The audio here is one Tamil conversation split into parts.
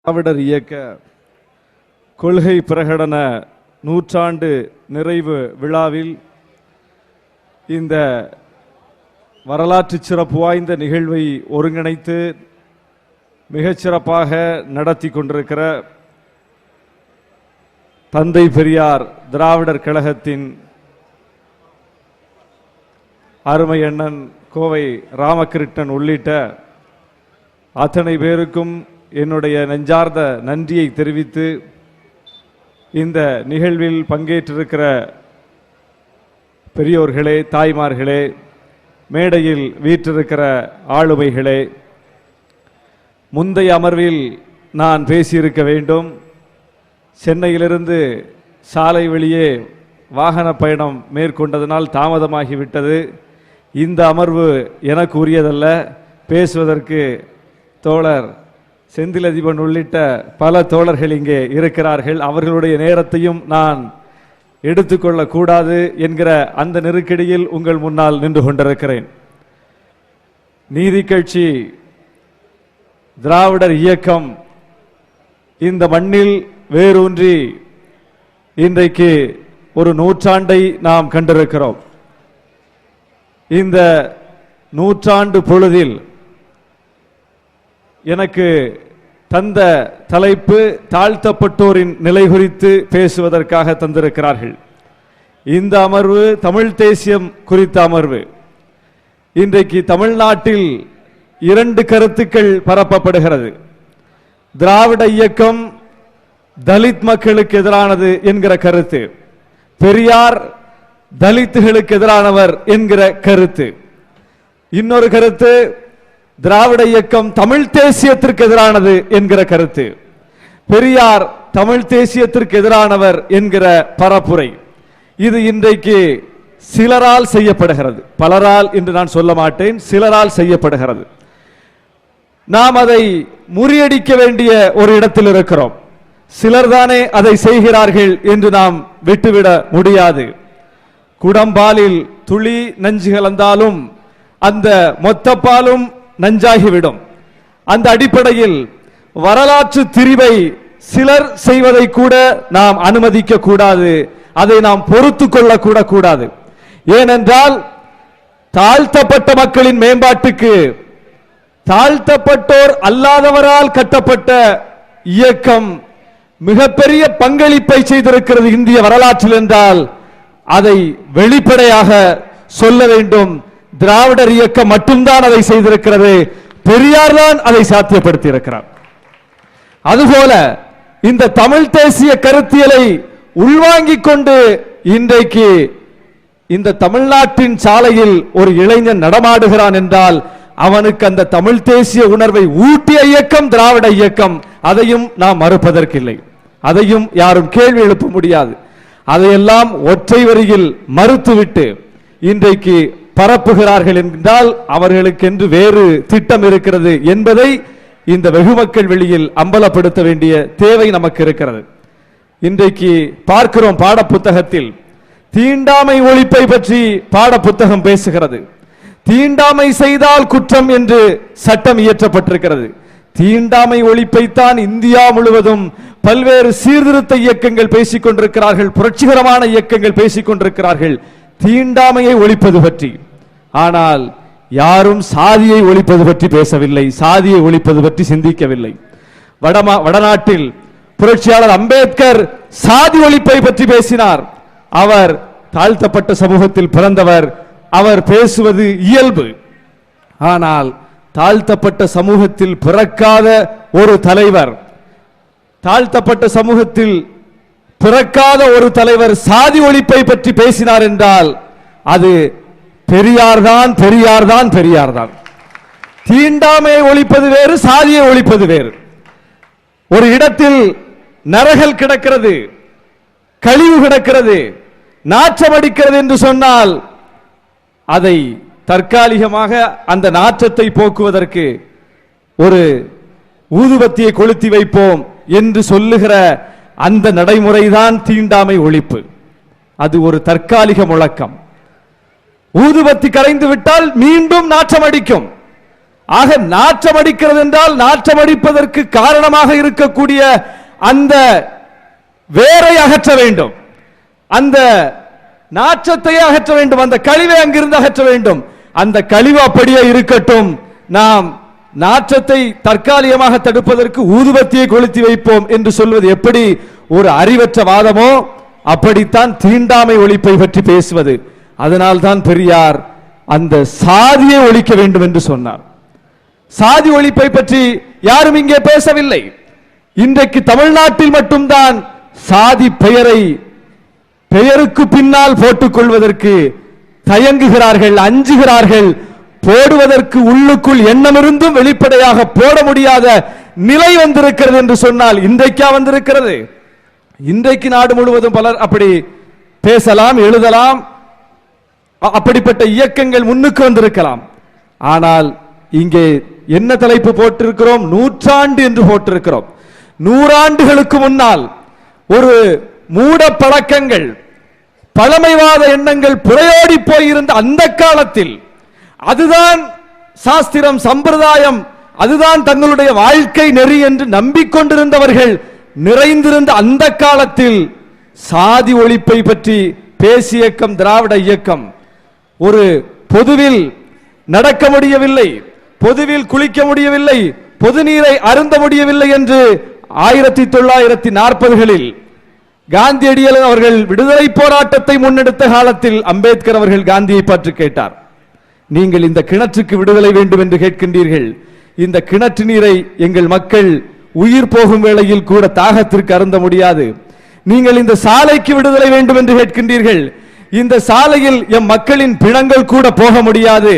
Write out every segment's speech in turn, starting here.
திராவிடர் இயக்க கொள்கை பிரகடன நூற்றாண்டு நிறைவு விழாவில் இந்த வரலாற்று சிறப்பு வாய்ந்த நிகழ்வை ஒருங்கிணைத்து மிகச்சிறப்பாக நடத்தி கொண்டிருக்கிற தந்தை பெரியார் திராவிடர் கழகத்தின் அருமை அண்ணன் கோவை ராமகிருஷ்ணன் உள்ளிட்ட அத்தனை பேருக்கும் என்னுடைய நெஞ்சார்ந்த நன்றியை தெரிவித்து இந்த நிகழ்வில் பங்கேற்றிருக்கிற பெரியோர்களே, தாய்மார்களே, மேடையில் வீற்றிருக்கிற ஆளுமைகளே, முந்தைய அமர்வில் நான் பேசியிருக்க வேண்டும். சென்னையிலிருந்து சாலை வழியே வாகன பயணம் மேற்கொண்டதனால் தாமதமாகிவிட்டது. இந்த அமர்வு எனக்கு உரியதல்ல. பேசுவதற்கு தோழர் செந்திலதிபன் உள்ளிட்ட பல தோழர்கள் இங்கே இருக்கிறார்கள். அவர்களுடைய நேரத்தையும் நான் எடுத்துக்கொள்ளக்கூடாது என்கிற அந்த நெருக்கடியில் உங்கள் முன்னால் நின்று கொண்டிருக்கிறேன். நீதி கட்சி திராவிடர் இயக்கம் இந்த மண்ணில் வேரூன்றி இன்றைக்கு ஒரு நூற்றாண்டை நாம் கண்டிருக்கிறோம். இந்த நூற்றாண்டு பொழுதில் எனக்கு தந்த தலைப்பு தாழ்த்தப்பட்டோரின் நிலை குறித்து பேசுவதற்காக தந்திருக்கிறார்கள். இந்த அமர்வு தமிழ் தேசியம் குறித்த அமர்வு. இன்றைக்கு தமிழ்நாட்டில் இரண்டு கருத்துக்கள் பரப்பப்படுகிறது. திராவிட இயக்கம் தலித் மக்களுக்கு எதிரானது என்கிற கருத்து, பெரியார் தலித்துகளுக்கு எதிரானவர் என்கிற கருத்து. இன்னொரு கருத்து, திராவிட இயக்கம் தமிழ் தேசியத்திற்கு எதிரானது என்கிற கருத்து. பெரியார் தமிழ் தேசியத்திற்கு எதிரானவர் என்கிற பரப்புரை. இது இன்றைக்கு சிலரால் செய்யப்படுகிறது, பலரால் என்று நான் சொல்ல மாட்டேன், சிலரால் செய்யப்படுகிறது. நாம் அதை முறியடிக்க வேண்டிய ஒரு இடத்தில் இருக்கிறோம். சிலர்தானே அதை செய்கிறார்கள் என்று நாம் விட்டுவிட முடியாது. குடம்பாலில் துளி நஞ்சு கலந்தாலும் அந்த மொத்த பாலும் நஞ்சாகிவிடும். அந்த அடிப்படையில் வரலாற்று திரிவை சிலர் செய்வதை கூட நாம் அனுமதிக்க கூடாது, அதை நாம் பொறுத்து கொள்ள கூட கூடாது. ஏனென்றால் தாழ்த்தப்பட்ட மக்களின் மேம்பாட்டுக்கு தாழ்த்தப்பட்டோர் அல்லாதவரால் கட்டப்பட்ட இயக்கம் மிகப்பெரிய பங்களிப்பை செய்திருக்கிறது இந்திய வரலாற்றில் என்றால் அதை வெளிப்படையாக சொல்ல வேண்டும். திராவிடர் இயக்கம் மட்டும்தான் அதை செய்திருக்கிறது, பெரியார் தான் அதை சாத்தியப்படுத்தி இருக்கிறார். அதுபோல இந்த தமிழ் தேசிய கருத்தியலை உள்வாங்கிக் கொண்டு இன்றைக்கு இந்த தமிழ்நாட்டின் சாலையில் ஒரு இளைஞன் நடமாடுகிறான் என்றால் அவனுக்கு அந்த தமிழ் தேசிய உணர்வை ஊட்டிய இயக்கம் திராவிட இயக்கம். அதையும் நாம் மறுப்பதற்கில்லை, அதையும் யாரும் கேள்வி எழுப்ப முடியாது. அதையெல்லாம் ஒற்றை வரியில் மறுத்துவிட்டு இன்றைக்கு பரப்புகிறார்கள் என்றால் அவர்களுக்கென்று வேறு திட்டம் இருக்கிறது என்பதை இந்த வெகுமக்கள் வெளியில் அம்பலப்படுத்த வேண்டிய தேவை நமக்கு இருக்கிறது. இன்றைக்கு பார்க்கிறோம், பாடப்புத்தகத்தில் தீண்டாமை ஒழிப்பை பற்றி பாடப்புத்தகம் பேசுகிறது. தீண்டாமை செய்தால் குற்றம் என்று சட்டம் இயற்றப்பட்டிருக்கிறது. தீண்டாமை ஒழிப்பைத்தான் இந்தியா முழுவதும் பல்வேறு சீர்திருத்த இயக்கங்கள் பேசிக் கொண்டிருக்கிறார்கள், புரட்சிகரமான இயக்கங்கள் பேசிக் கொண்டிருக்கிறார்கள் தீண்டாமையை ஒழிப்பது பற்றி. ஆனால் யாரும் சாதியை ஒழிப்பது பற்றி பேசவில்லை, சாதியை ஒழிப்பது பற்றி சிந்திக்கவில்லை. வடநாட்டில் புரட்சியாளர் அம்பேத்கர் சாதி ஒழிப்பை பற்றி பேசினார். அவர் தாழ்த்தப்பட்ட சமூகத்தில் பிறந்தவர், அவர் பேசுவது இயல்பு. ஆனால் தாழ்த்தப்பட்ட சமூகத்தில் பிறக்காத ஒரு தலைவர், தாழ்த்தப்பட்ட சமூகத்தில் பிறக்காத ஒரு தலைவர் சாதி ஒழிப்பை பற்றி பேசினார் என்றால் அது பெரியார்தான், பெரியார்தான், பெரியார்தான். தீண்டாமையை ஒழிப்பது வேறு, சாதியை ஒழிப்பது வேறு. ஒரு இடத்தில் நரகல் கிடக்கிறது, கழிவு கிடக்கிறது, நாற்றம் அடிக்கிறது என்று சொன்னால் அதை தற்காலிகமாக அந்த நாற்றத்தை போக்குவதற்கு ஒரு ஊதுபத்தியை கொளுத்தி வைப்போம் என்று சொல்லுகிற அந்த நடைமுறைதான் தீண்டாமை ஒழிப்பு. அது ஒரு தற்காலிக முழக்கம். ஊதுபத்தி கரைந்து விட்டால் மீண்டும் நாற்றம் அடிக்கும். ஆக நாற்றமடிக்கிறது என்றால் நாற்றமடிப்பதற்கு காரணமாக இருக்கக்கூடிய அந்த வேரை அகற்ற வேண்டும், அந்த நாற்றத்தை அகற்ற வேண்டும், அந்த கழிவை அங்கிருந்து அகற்ற வேண்டும். அந்த கழிவு அப்படியே இருக்கட்டும், நாம் நாற்றத்தை தற்காலிகமாக தடுப்பதற்கு ஊதுபத்தியை கொளுத்தி வைப்போம் என்று சொல்வது எப்படி ஒரு அறிவற்ற வாதமோ அப்படித்தான் தீண்டாமை ஒழிப்பை பற்றி பேசுவது. அதனால்தான் பெரியார் அந்த சாதியை ஒழிக்க வேண்டும் என்று சொன்னார். சாதி ஒழிப்பை பற்றி யாரும் இங்கே பேசவில்லை. இன்றைக்கு தமிழ்நாட்டில் மட்டும்தான் சாதி பெயருக்கு பின்னால் போட்டுக் கொள்வதற்கு தயங்குகிறார்கள், அஞ்சுகிறார்கள். போடுவதற்கு உள்ளுக்குள் எண்ணம் இருந்தும் வெளிப்படையாக போட முடியாத நிலை வந்திருக்கிறது என்று சொன்னால் இன்றைக்கா வந்திருக்கிறது? இன்றைக்கு நாடு முழுவதும் பலர் அப்படி பேசலாம், எழுதலாம், அப்படிப்பட்ட இயக்கங்கள் முன்னுக்கு வந்திருக்கலாம். ஆனால் இங்கே என்ன தலைப்பு போட்டிருக்கிறோம்? நூற்றாண்டு என்று போட்டிருக்கிறோம். 100 ஆண்டுகளுக்கு முன்னால் ஒரு மூட பழக்கங்கள், பழமைவாத எண்ணங்கள் புரையோடி போயிருந்த அந்த காலத்தில் அதுதான் சாஸ்திரம், சம்பிரதாயம், அதுதான் தங்களுடைய வாழ்க்கை நெறி என்று நம்பிக்கொண்டிருந்தவர்கள் நிறைந்திருந்த அந்த காலத்தில் சாதி ஒழிப்பை பற்றி பேசிய இயக்கம் திராவிட இயக்கம். ஒரு பொதுவில் நடக்க முடியவில்லை, பொதுவில் குளிக்க முடியவில்லை, பொது நீரை அருந்த முடியவில்லை என்று 1940களில் காந்தியடிகள் அவர்கள் விடுதலை போராட்டத்தை முன்னெடுத்த காலத்தில் அம்பேத்கர் அவர்கள் காந்தியை பற்றி கேட்டார். நீங்கள் இந்த கிணற்றுக்கு விடுதலை வேண்டும் என்று கேட்கின்றீர்கள், இந்த கிணற்று நீரை எங்கள் மக்கள் உயிர் போகும் வேளையில் கூட தாகத்திற்கு அருந்த முடியாது. நீங்கள் இந்த சாலைக்கு விடுதலை வேண்டும் என்று கேட்கின்றீர்கள், இந்த சாலையில் எம் மக்களின் பிணங்கள் கூட போக முடியாது.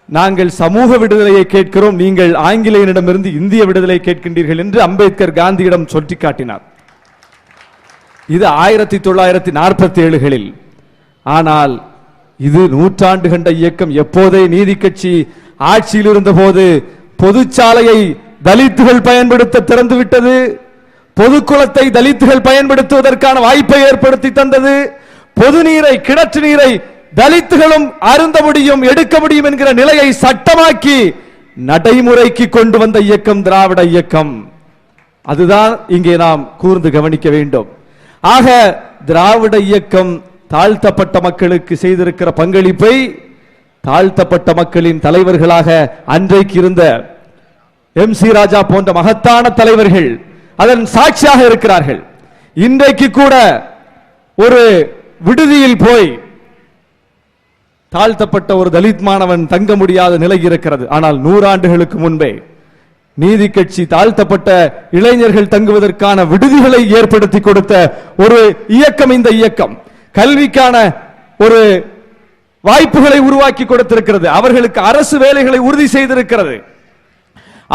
நாங்கள் சமூக விடுதலையை கேட்கிறோம், நீங்கள் ஆங்கிலேயனிடமிருந்து இந்திய விடுதலை கேட்கின்றீர்கள் என்று அம்பேத்கர் காந்தியிடம் சுட்டிக்காட்டினார். இது 1947களில். ஆனால் இது நூற்றாண்டு கண்ட இயக்கம். எப்போதே நீதி கட்சி ஆட்சியில் இருந்த போது பொதுச்சாலையை தலித்துகள் பயன்படுத்த திறந்துவிட்டது, பொதுக்குளத்தை தலித்துகள் பயன்படுத்துவதற்கான வாய்ப்பை ஏற்படுத்தி தந்தது, பொது நீரை, கிணற்று நீரை தலித்துகளும் அருந்த முடியும், எடுக்க முடியும் என்கிற நிலையை சட்டமாக்கி நடைமுறைக்கு கொண்டு வந்த இயக்கம் திராவிட இயக்கம். அதுதான் இங்கே நாம் கூர்ந்து கவனிக்க வேண்டும். ஆக திராவிட இயக்கம் தாழ்த்தப்பட்ட மக்களுக்கு செய்திருக்கிற பங்களிப்பை தாழ்த்தப்பட்ட மக்களின் தலைவர்களாக அன்றைக்கு இருந்த MC ராஜா போன்ற மகத்தான தலைவர்கள் அதன் சாட்சியாக இருக்கிறார்கள். இன்றைக்கு கூட ஒரு விடுதியில் போய் தாழ்த்தப்பட்ட ஒரு தலித் மாணவன் தங்க முடியாத நிலை இருக்கிறது. ஆனால் 100 ஆண்டுகளுக்கு முன்பே நீதி கட்சி தாழ்த்தப்பட்ட இளைஞர்கள் தங்குவதற்கான விடுதிகளை ஏற்படுத்தி கொடுத்த ஒரு இயக்கம் இந்த இயக்கம். கல்விக்கான ஒரு வாய்ப்புகளை உருவாக்கி கொடுத்திருக்கிறது, அவர்களுக்கு அரசு வேலைகளை உறுதி செய்திருக்கிறது.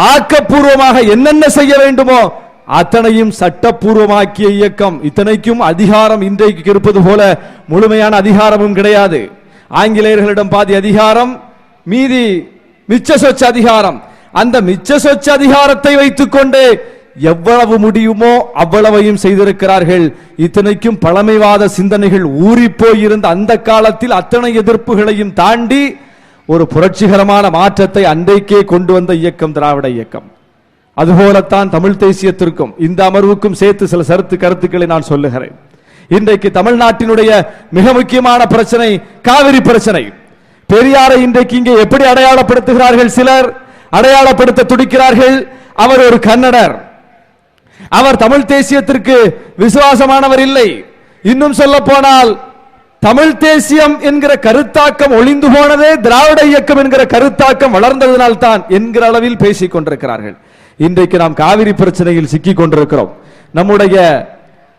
ஆக்கப்பூர்வமாக என்னென்ன செய்ய வேண்டுமோ அத்தனையும் சட்டப்பூர்வமாக்கிய இயக்கம். இத்தனைக்கும் அதிகாரம் இன்றைக்கு இருப்பது போல முழுமையான அதிகாரமும் கிடையாது. ஆங்கிலேயர்களிடம் பாதி அதிகாரம், மீதி மிச்ச சொச்ச அதிகாரம். அந்த மிச்ச சொச்ச அதிகாரத்தை வைத்துக் கொண்டு எவ்வளவு முடியுமோ அவ்வளவையும் செய்திருக்கிறார்கள். இத்தனைக்கும் பழமைவாத சிந்தனைகள் ஊறிப்போயிருந்த அந்த காலத்தில் அத்தனை எதிர்ப்புகளையும் தாண்டி ஒரு புரட்சிகரமான மாற்றத்தை அன்றைக்கே கொண்டு வந்த இயக்கம் திராவிட இயக்கம். அதுபோலத்தான் தமிழ் தேசியத்திற்கும் இந்த அமர்வுக்கும் சேர்த்து சில கருத்துக்களை நான் சொல்லுகிறேன். இன்றைக்கு தமிழ்நாட்டினுடைய மிக முக்கியமான பிரச்சனை காவிரி பிரச்சனை. பெரியாரை இன்றைக்கு இங்கே எப்படி அடையாளப்படுத்துகிறார்கள்? சிலர் அடையாளப்படுத்த துடிக்கிறார்கள். அவர் ஒரு கன்னடர், அவர் தமிழ் தேசியத்திற்கு விசுவாசமானவர் இல்லை. இன்னும் சொல்ல போனால் தமிழ் தேசியம் என்கிற கருத்தாக்கம் ஒளிந்து போனதே திராவிட இயக்கம் என்கிற கருத்தாக்கம் வளர்ந்ததனால் தான் என்கிற அளவில் பேசிக் கொண்டிருக்கிறார்கள். இன்றைக்கு நாம் காவிரி பிரச்சனையில் சிக்கிக் கொண்டிருக்கிறோம். நம்முடைய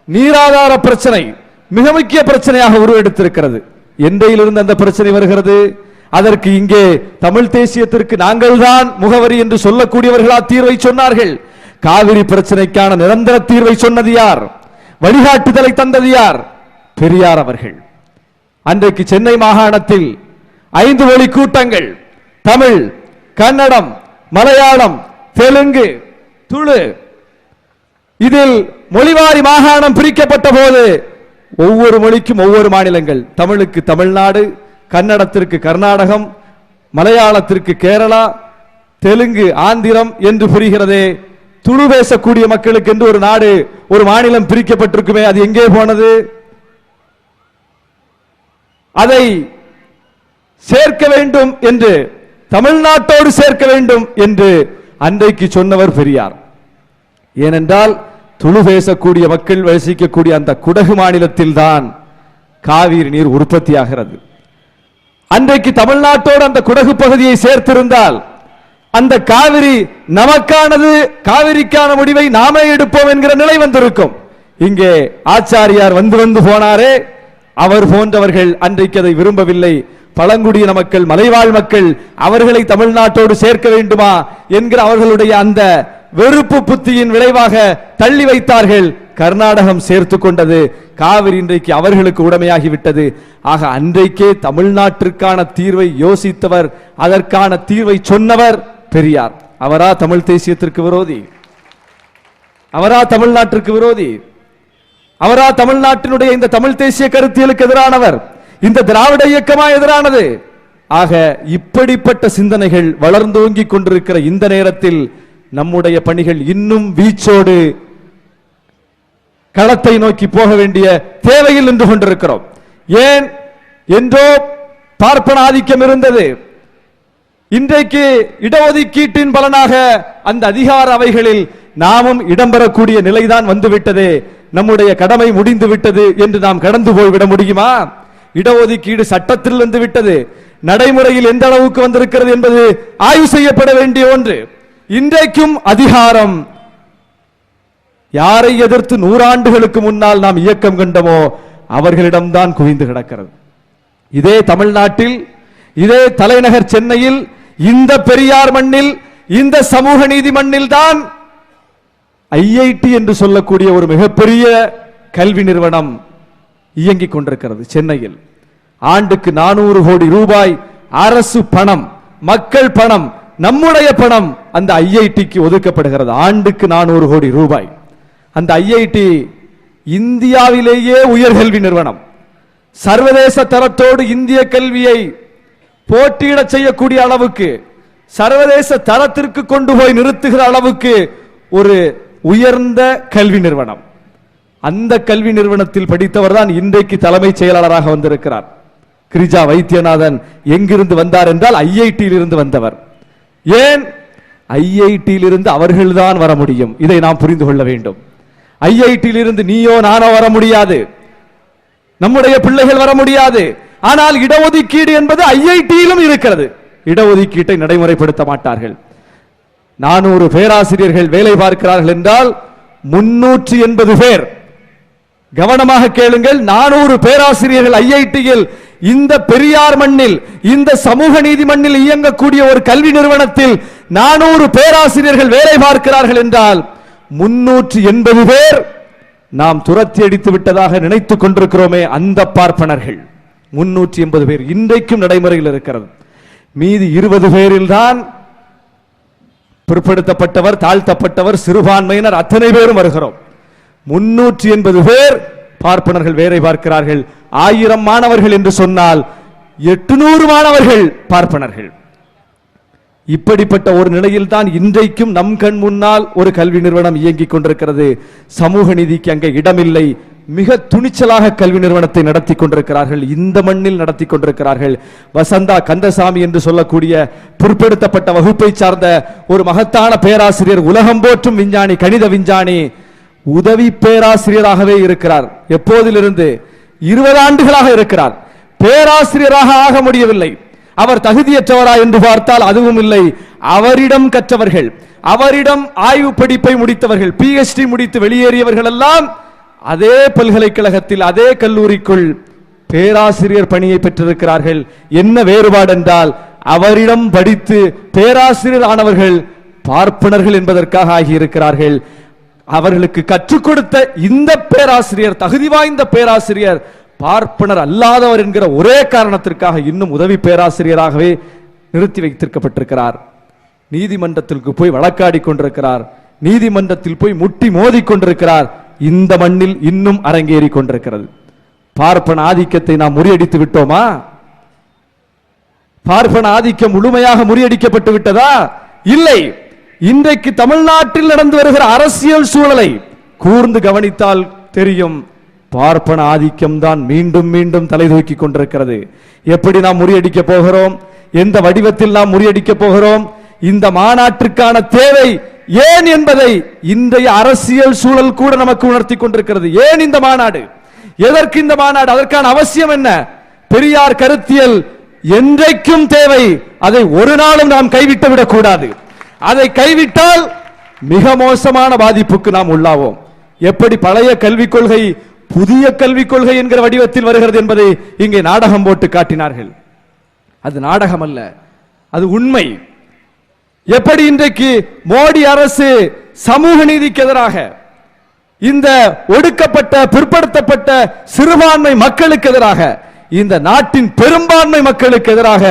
நீராதார பிரச்சனை மிக முக்கிய பிரச்சனையாக உருவெடுத்திருக்கிறது. என்றையிலிருந்து அந்த பிரச்சனை வருகிறது? அதற்கு இங்கே தமிழ் தேசியத்திற்கு நாங்கள் தான் முகவரி என்று சொல்லக்கூடியவர்களா தீர்வை சொன்னார்கள்? காவிரி பிரச்சனைக்கான நிரந்தர தீர்வை சொன்னது யார்? வழிகாட்டுதலை தந்தது யார்? பெரியார் அவர்கள். அன்றைக்கு சென்னை மாகாணத்தில் 5 மொழி கூட்டங்கள், தமிழ், கன்னடம், மலையாளம், தெலுங்கு, துளு, இதில் மொழிவாரி மாகாணம் பிரிக்கப்பட்ட போது ஒவ்வொரு மொழிக்கும் ஒவ்வொரு மாநிலங்கள். தமிழுக்கு தமிழ்நாடு, கன்னடத்திற்கு கர்நாடகம், மலையாளத்திற்கு கேரளா, தெலுங்கு, ஆந்திரம் என்று புரிகிறதே. துளு பேசக்கூடிய மக்களுக்கு என்று ஒரு நாடு, ஒரு மாநிலம் பிரிக்கப்பட்டிருக்குமே, அது எங்கே போனது? அதை சேர்க்க வேண்டும் என்று, தமிழ்நாட்டோடு சேர்க்க வேண்டும் என்று அன்றைக்கு சொன்னவர் பெரியார். ஏனென்றால் துளு பேசக்கூடிய மக்கள் வசிக்கக்கூடிய அந்த குடகு மாநிலத்தில் தான் காவிரி நீர் உற்பத்தியாகிறது. அன்றைக்கு தமிழ்நாட்டோடு அந்த குடகு பகுதியை சேர்த்திருந்தால் அந்த காவிரி நமக்கானது, காவிரிக்கான முடிவை நாமே எடுப்போம் என்கிற நிலை வந்திருக்கும். இங்கே ஆச்சாரியார் வந்து வந்து போனாரே, அவர் போன்றவர்கள் அன்றைக்கு அதை விரும்பவில்லை. பழங்குடியின மக்கள், மலைவாழ் மக்கள், அவர்களை தமிழ்நாட்டோடு சேர்க்க வேண்டுமா என்கிற அவர்களுடைய அந்த வெறுப்பு புத்தியின் விளைவாக தள்ளி வைத்தார்கள். கர்நாடகம் சேர்த்து கொண்டது. காவிரி இன்றைக்கு அவர்களுக்கு உடைமையாகிவிட்டது. ஆக அன்றைக்கே தமிழ்நாட்டிற்கான தீர்வை யோசித்தவர், அதற்கான தீர்வை சொன்னவர் பெரியார். அவரா தமிழ் தேசியத்திற்கு விரோதி? அவரா தமிழ்நாட்டிற்கு விரோதி? அவரா தமிழ்நாட்டினுடைய இந்த தமிழ் தேசிய கருத்தியலுக்கு எதிரானவர்? இந்த திராவிட இயக்கமா எதிரானது? ஆக இப்படிப்பட்ட சிந்தனைகள் வளர்ந்தோங்கிக் கொண்டிருக்கிற இந்த நேரத்தில் நம்முடைய பணிகள் இன்னும் வீச்சோடு களத்தை நோக்கி போக வேண்டிய தேவையில் நின்று கொண்டிருக்கிறோம். ஏன் என்றோ பார்ப்பன ஆதிக்கம் இருந்தது. இன்றைக்கு இடஒதுக்கீட்டின் பலனாக அந்த அதிகார அவைகளில் நாமும் இடம்பெறக்கூடிய நிலைதான் வந்துவிட்டது. நம்முடைய கடமை முடிந்து விட்டது என்று நாம் கடந்து போய்விட முடியுமா? இடஒதுக்கீடு சட்டத்தில் வந்து விட்டது. நடைமுறையில் எந்த அளவுக்கு வந்திருக்கிறது என்பது ஆய்வு செய்யப்பட வேண்டிய ஒன்று. இன்றைக்கும் அதிகாரம் யாரை எதிர்த்து 100 ஆண்டுகளுக்கு முன்னால் நாம் இயக்கம் கண்டமோ அவர்களிடம்தான் குவிந்து கிடக்கிறது. இதே தமிழ்நாட்டில், இதே தலைநகர் சென்னையில், இந்த பெரியார் மண்ணில், இந்த சமூக நீதி மண்ணில் தான் ஐஐடி என்று சொல்லக்கூடிய ஒரு மிகப்பெரிய கல்வி நிறுவனம் இயங்கிக் கொண்டிருக்கிறது. சென்னையில் ஆண்டுக்கு 400 கோடி ரூபாய் அரசு பணம், மக்கள் பணம், நம்முடைய பணம் அந்த ஐஐடிக்கு ஒதுக்கப்படுகிறது. ஆண்டுக்கு 400 கோடி ரூபாய். அந்த ஐஐடி இந்தியாவிலேயே உயர்கல்வி நிறுவனம். சர்வதேச தரத்தோடு இந்திய கல்வியை போட்டியிட செய்யக்கூடிய அளவுக்கு, சர்வதேச தரத்திற்கு கொண்டு போய் நிறுத்துகிற அளவுக்கு ஒரு உயர்ந்த கல்வி நிறுவனம். அந்த கல்வி நிறுவனத்தில் படித்தவர் தான் இன்றைக்கு தலைமைச் செயலாளராக வந்திருக்கிறார். கிரிஜா வைத்தியநாதன் எங்கிருந்து வந்தார் என்றால் ஐஐடியில் இருந்து வந்தவர். ஏன் ஐஐடியில் இருந்து அவர்கள்தான் வர முடியும்? இதை நாம் புரிந்து கொள்ள வேண்டும். ஐஐடியில் இருந்து நீயோ நானோ வர முடியாது, நம்முடைய பிள்ளைகள் வர முடியாது. ஆனால் இடஒதுக்கீடு என்பது ஐஐடியிலும் இருக்கிறது. இடஒதுக்கீட்டை நடைமுறைப்படுத்த மாட்டார்கள். 400 பேராசிரியர்கள் வேலை பார்க்கிறார்கள் என்றால் 380 பேர், கவனமாக கேளுங்கள், 400 பேராசிரியர்கள் ஐஐடியில், இந்த பெரியார் மண்ணில், இந்த சமூக நீதி மண்ணில் இயங்கக்கூடிய ஒரு கல்வி நிறுவனத்தில் 400 பேராசிரியர்கள் வேலை பார்க்கிறார்கள் என்றால் 380 பேர் நாம் துரத்தி அடித்து விட்டதாக நினைத்துக் கொண்டிருக்கிறோமே, அந்த பார்ப்பனர்கள் 380 பேர் இன்றைக்கும் நடைமுறையில் இருக்கிறது. மீதி 20 பேரில் தான் பிற்படுத்தப்பட்டவர், தாழ்த்தப்பட்டவர், சிறுபான்மையினர் அத்தனை பேரும் வருகிறோம். 380 பேர் பார்ப்பனர்கள் வேலை பார்க்கிறார்கள். 1000 மாணவர்கள் என்று சொன்னால் 800 மாணவர்கள் பார்ப்பனர்கள். இப்படிப்பட்ட ஒரு நிலையில் தான் இன்றைக்கும் நம் கண் முன்னால் ஒரு கல்வி நிறுவனம் இயங்கிக் கொண்டிருக்கிறது. சமூக நீதிக்கு அங்கே இடமில்லை. மிக துணிச்சலாக கல்வி நிறுவனத்தை நடத்தி கொண்டிருக்கிறார்கள். இந்த மண்ணில் நடத்தி கொண்டிருக்கிறார்கள். வசந்தா கந்தசாமி என்று சொல்லக்கூடிய பிற்படுத்தப்பட்ட வகுப்பை சார்ந்த ஒரு மகத்தான பேராசிரியர், உலகம் போற்றும் விஞ்ஞானி, கணித விஞ்ஞானி, உதவி பேராசிரியராகவே இருக்கிறார். எப்போதிலிருந்து? 20 ஆண்டுகளாக இருக்கிறார். பேராசிரியராக ஆக முடியவில்லை. அவர் தகுதியற்றவரா என்று பார்த்தால் அதுவும் இல்லை. அவரிடம் கற்றவர்கள், அவரிடம் ஆய்வு படிப்பை முடித்தவர்கள், PhD முடித்து வெளியேறியவர்கள் எல்லாம் அதே பல்கலைக்கழகத்தில், அதே கல்லூரிக்குள் பேராசிரியர் பணியை பெற்றிருக்கிறார்கள். என்ன வேறுபாடு என்றால், அவரிடம் படித்து பேராசிரியர் ஆனவர்கள் பார்ப்பனர்கள் என்பதற்காக ஆகியிருக்கிறார்கள். அவர்களுக்கு கற்றுக் கொடுத்த இந்த பேராசிரியர், தகுதி வாய்ந்த பேராசிரியர், பார்ப்பனர் அல்லாதவர் என்கிற ஒரே காரணத்திற்காக இன்னும் உதவி பேராசிரியராகவே நிறுத்தி வைத்திருக்கப்பட்டிருக்கிறார். நீதிமன்றத்திற்கு போய் வழக்காடி கொண்டிருக்கிறார். நீதிமன்றத்தில் போய் முட்டி மோதி கொண்டிருக்கிறார். இந்த மண்ணில் இன்னும் அரங்கேறி கொண்டிருக்கிறது. பார்ப்பன ஆதிக்கத்தை நாம் முறியடித்து விட்டோமா? பார்ப்பன ஆதிக்கம் முழுமையாக முறியடிக்கப்பட்டு விட்டதா? இல்லை. இன்றைக்கு தமிழ்நாட்டில் நடந்து வருகிற அரசியல் சூழலை கூர்ந்து கவனித்தால் தெரியும், பார்ப்பன ஆதிக்கம் தான் மீண்டும் மீண்டும் தலை தூக்கி கொண்டிருக்கிறது. எப்படி நாம் முறியடிக்க போகிறோம், எந்த வடிவத்தில் நாம் முறியடிக்க போகிறோம், இந்த மாநாட்டிற்கான தேவை ஏன் என்பதை இன்றைய அரசியல் சூழல் கூட நமக்கு உணர்த்தி கொண்டிருக்கிறது. ஏன் இந்த மாநாடு, எதற்கு இந்த மாநாடு, அதற்கான அவசியம் என்ன? பெரியார் கருத்தியல் என்றைக்கும் தேவை. அதை ஒரு நாளும் நாம் கைவிட்டு விடக் கூடாது. அதை கைவிட்டால் மிக மோசமான பாதிப்புக்கு நாம் உள்ளாவோம். எப்படி பழைய கல்விக் கொள்கை புதிய கல்விக் கொள்கை என்கிற வடிவத்தில் வருகிறது என்பதை இங்கே நாடகம் போட்டு காட்டினார்கள். அது நாடகம் அல்ல, அது உண்மை. எப்படி இன்றைக்கு மோடி அரசு சமூக நீதிக்கு எதிராக, இந்த ஒடுக்கப்பட்ட பிற்படுத்தப்பட்ட சிறுபான்மை மக்களுக்கு எதிராக, இந்த நாட்டின் பெரும்பான்மை மக்களுக்கு எதிராக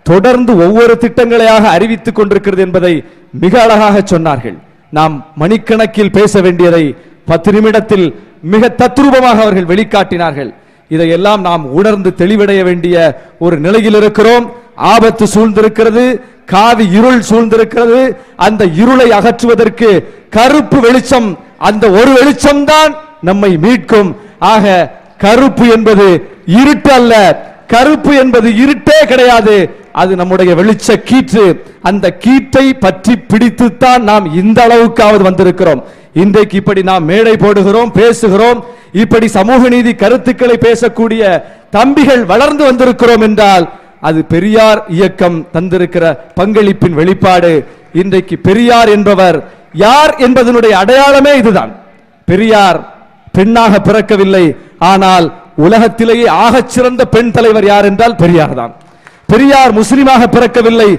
தொடர்ந்து ஒவ்வொரு திட்டங்களையாக அறிவித்துக் கொண்டிருக்கிறது என்பதை மிக அழகாக சொன்னார்கள். நாம் மணிக்கணக்கில் பேச வேண்டியதை 10 நிமிடத்தில் மிக தத்ரூபமாக அவர்கள் வெளிக்காட்டினார்கள். இதையெல்லாம் நாம் உணர்ந்து தெளிவடைய வேண்டிய ஒரு நிலையில் இருக்கிறோம். ஆபத்து சூழ்ந்திருக்கிறது, காவி இருள் சூழ்ந்திருக்கிறது. அந்த இருளை அகற்றுவதற்கு கருப்பு வெளிச்சம், அந்த ஒரு வெளிச்சம் தான் நம்மை மீட்கும். ஆக கருப்பு என்பது இருட்டு அல்ல, கருப்பு என்பது இருட்டே கிடையாது, அது நம்முடைய வெளிச்ச கீற்று. அந்த கீற்றை பற்றி பிடித்துத்தான் நாம் இந்த அளவுக்காவது வந்திருக்கிறோம். இன்றைக்கு இப்படி நாம் மேடை போடுகிறோம், பேசுகிறோம், இப்படி சமூக நீதி கருத்துக்களை பேசக்கூடிய தம்பிகள் வளர்ந்து வந்திருக்கிறோம் என்றால் அது பெரியார் இயக்கம் தந்திருக்கிற பங்களிப்பின் வெளிப்பாடு. இன்றைக்கு பெரியார் என்பவர் யார் என்பதனுடைய அடையாளமே இதுதான். பெரியார் பெண்ணாக பிறக்கவில்லை, ஆனால் உலகத்திலேயே ஆகச் சிறந்த பெண் தலைவர் யார் என்றால் பெரியார் தான். பெரியார் முஸ்லிமாக பிறக்கவில்லை,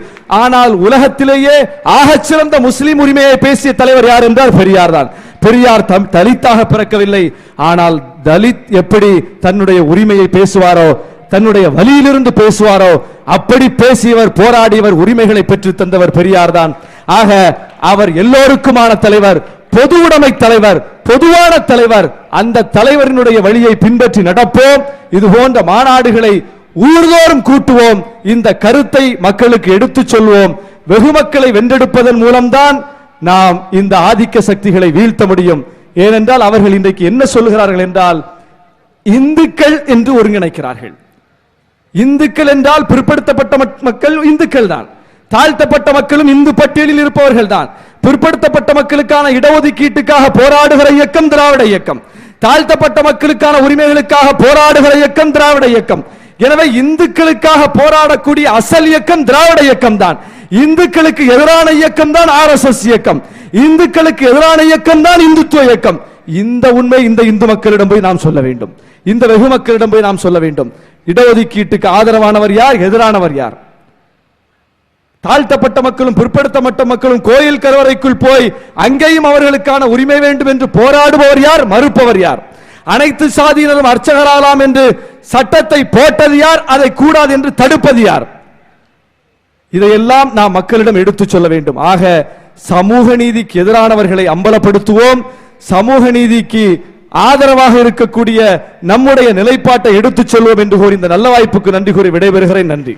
ஆனால் உலகத்திலேயே ஆகச் சிறந்த முஸ்லிம் உரிமையை பேசிய தலைவர் யார் என்றால் பெரியார் தான். பெரியார் தலித்தாக பிறக்கவில்லை, ஆனால் தலித் எப்படி தன்னுடைய உரிமையை பேசுவாரோ, தன்னுடைய வழியிலிருந்து பேசுவாரோ, அப்படி பேசியவர், போராடியவர், உரிமைகளை பெற்று தந்தவர் பெரியார் தான். ஆக அவர் எல்லோருக்குமான தலைவர், பொது உடைமை தலைவர், பொதுவான தலைவர். அந்த தலைவரினுடைய வழியை பின்பற்றி நடப்போம். இது போன்ற மாநாடுகளை ஊர்தோறும் கூட்டுவோம். இந்த கருத்தை மக்களுக்கு எடுத்துச் சொல்வோம். வெகு மக்களை வென்றெடுப்பதன் மூலம்தான் நாம் இந்த ஆதிக்க சக்திகளை வீழ்த்த முடியும். ஏனென்றால் அவர்கள் இன்றைக்கு என்ன சொல்லுகிறார்கள் என்றால், இந்துக்கள் என்று ஒருங்கிணைக்கிறார்கள். இந்துக்கள் என்றால் பிற்படுத்தப்பட்ட மக்கள் இந்துக்கள் தான், தாழ்த்தப்பட்ட மக்களும் இந்து பட்டியலில் இருப்பவர்கள் தான். பிற்படுத்தப்பட்ட மக்களுக்கான இடஒதுக்கீட்டுக்காக போராடுகிற இயக்கம் திராவிட இயக்கம், தாழ்த்தப்பட்ட மக்களுக்கான உரிமைகளுக்காக போராடுகிற இயக்கம் திராவிட இயக்கம். எனவே இந்துக்களுக்காக போராடக்கூடிய அசல் இயக்கம் திராவிட இயக்கம் தான். இந்துக்களுக்கு எதிரான இயக்கம் தான் RSS இயக்கம், இந்துக்களுக்கு எதிரான இயக்கம் தான் இந்துத்துவ இயக்கம். இந்த உண்மை இந்த இந்து மக்களிடம் போய் நாம் சொல்ல வேண்டும், இந்த வெகு மக்களிடம் போய் நாம் சொல்ல வேண்டும். இடஒதுக்கீட்டுக்கு ஆதரவானவர் யார், எதிரானவர் யார்? தாழ்த்தப்பட்ட மக்களும் பிற்படுத்தப்பட்ட மக்களும் கோயில் கருவறைக்குள் போய் அங்கேயும் அவர்களுக்கான உரிமை வேண்டும் என்று போராடுபவர் யார், மறுப்பவர் யார்? அனைத்து சாதியினரும் அர்ச்சகராகலாம் என்று சட்டத்தை போட்டது யார், அதை கூடாது என்று தடுப்பது யார்? இதையெல்லாம் நாம் மக்களிடம் எடுத்துச் சொல்ல வேண்டும். ஆக சமூக நீதிக்கு எதிரானவர்களை அம்பலப்படுத்துவோம், சமூக நீதிக்கு ஆதரவாக இருக்கக்கூடிய நம்முடைய நிலைப்பாட்டை எடுத்துச் சொல்வோம் என்று கூறி இந்த நல்ல வாய்ப்புக்கு நன்றி கூறி விடைபெறுகிறேன். நன்றி.